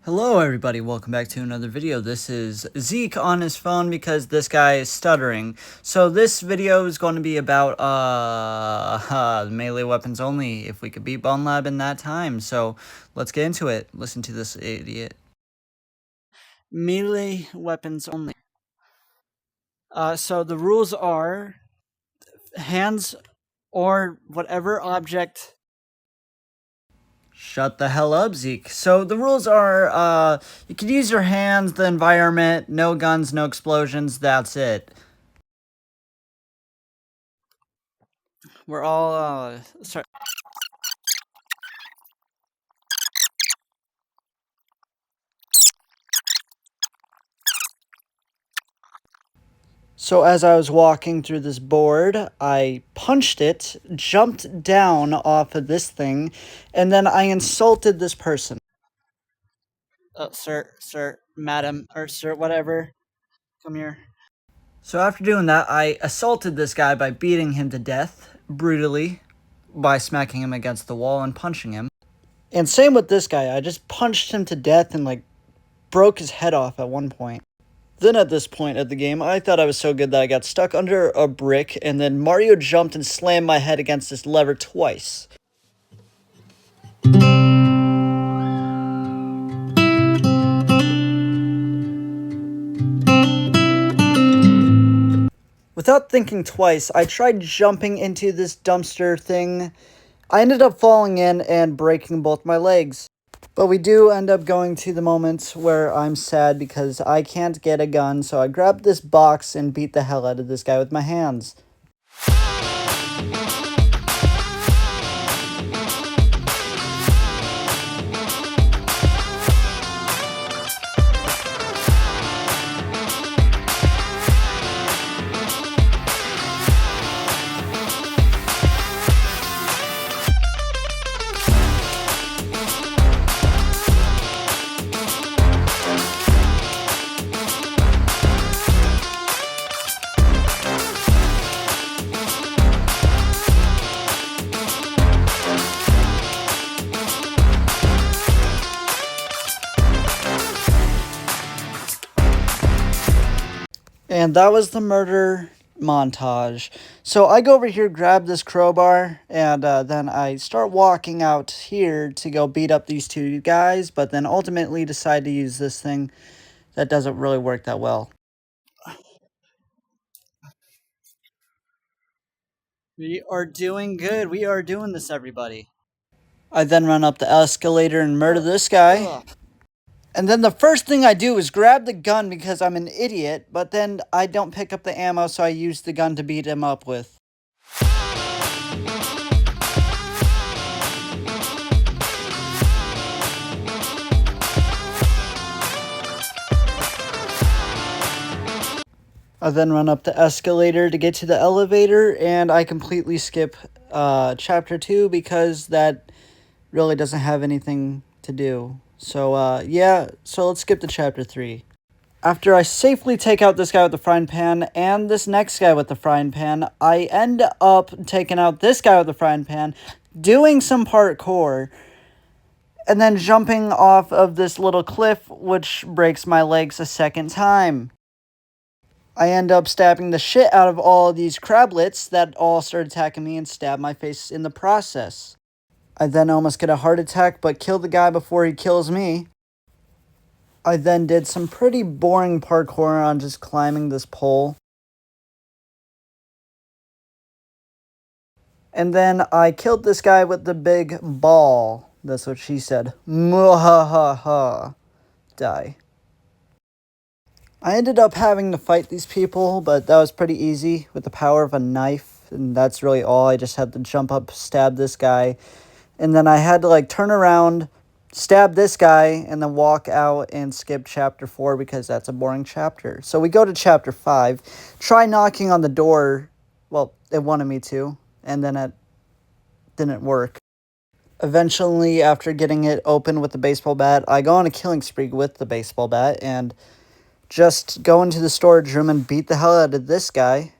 Hello everybody, welcome back to another video. This is Zeke on his phone because this guy is stuttering. So this video is going to be about melee weapons only, if we could beat Bone Lab in that time. So let's get into it. Listen to this idiot. Melee weapons only. So the rules are hands or whatever object. Shut the hell up, Zeke. So the rules are, you can use your hands, the environment, no guns, no explosions, that's it. We're all, sorry. So as I was walking through this board, I punched it, jumped down off of this thing, and then I insulted this person. Sir, madam, or sir, whatever, come here. So after doing that, I assaulted this guy by beating him to death, brutally, by smacking him against the wall and punching him. And same with this guy, I just punched him to death and, like, broke his head off at one point. Then at this point of the game, I thought I was so good that I got stuck under a brick, and then Mario jumped and slammed my head against this lever twice. Without thinking twice, I tried jumping into this dumpster thing. I ended up falling in and breaking both my legs. But we do end up going to the moment where I'm sad because I can't get a gun, so I grabbed this box and beat the hell out of this guy with my hands. And that was the murder montage. So I go over here, grab this crowbar, and then I start walking out here to go beat up these two guys, but then ultimately decide to use this thing that doesn't really work that well. We are doing good. We are doing this, everybody. I then run up the escalator and murder this guy. And then the first thing I do is grab the gun because I'm an idiot, but then I don't pick up the ammo, so I use the gun to beat him up with. I then run up the escalator to get to the elevator, and I completely skip chapter 2 because that really doesn't have anything to do. So, yeah, so let's skip to chapter 3. After I safely take out this guy with the frying pan and this next guy with the frying pan, I end up taking out this guy with the frying pan, doing some parkour, and then jumping off of this little cliff, which breaks my legs a second time. I end up stabbing the shit out of all of these crablets that all start attacking me and stab my face in the process. I then almost get a heart attack but kill the guy before he kills me. I then did some pretty boring parkour on just climbing this pole. And then I killed this guy with the big ball. That's what she said. Mwahaha. Die. I ended up having to fight these people, but that was pretty easy with the power of a knife. And that's really all. I just had to jump up, stab this guy. And then I had to, like, turn around, stab this guy, and then walk out and skip chapter 4 because that's a boring chapter. So we go to chapter 5. Try knocking on the door. Well, it wanted me to. And then it didn't work. Eventually, after getting it open with the baseball bat, I go on a killing spree with the baseball bat and just go into the storage room and beat the hell out of this guy.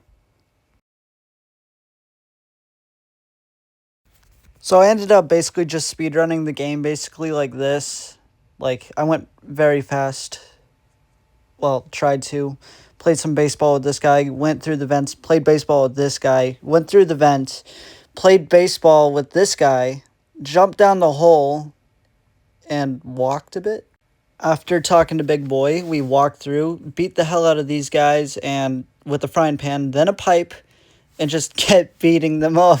So I ended up basically just speedrunning the game basically like this. Like, I went very fast. Well, tried to. Played some baseball with this guy, went through the vents, played baseball with this guy, went through the vents, played baseball with this guy, jumped down the hole, and walked a bit. After talking to Big Boy, we walked through, beat the hell out of these guys, and with a frying pan, then a pipe, and just kept beating them up.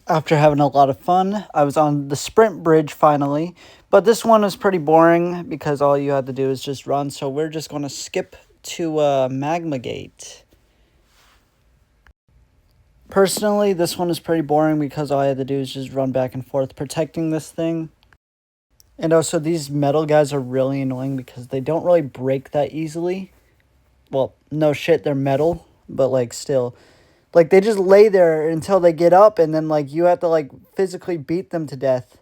After having a lot of fun, I was on the sprint bridge finally, but this one was pretty boring because all you had to do is just run, so we're just going to skip to Magma Gate. Personally, this one is pretty boring because all I had to do is just run back and forth protecting this thing. And also, these metal guys are really annoying because they don't really break that easily. Well, no shit, they're metal, but like still. Like, they just lay there until they get up, and then, like, you have to, like, physically beat them to death.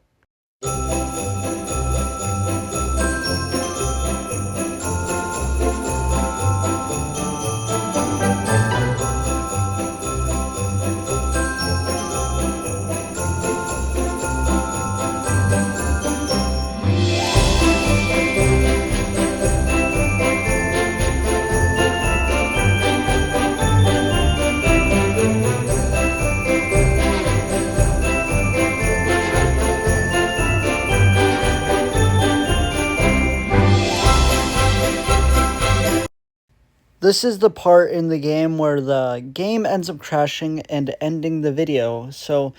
This is the part in the game where the game ends up crashing and ending the video. So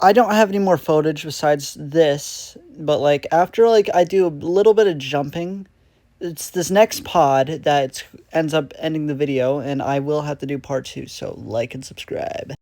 I don't have any more footage besides this, but like after like I do a little bit of jumping, it's this next pod that ends up ending the video, and I will have to do part 2. So like and subscribe.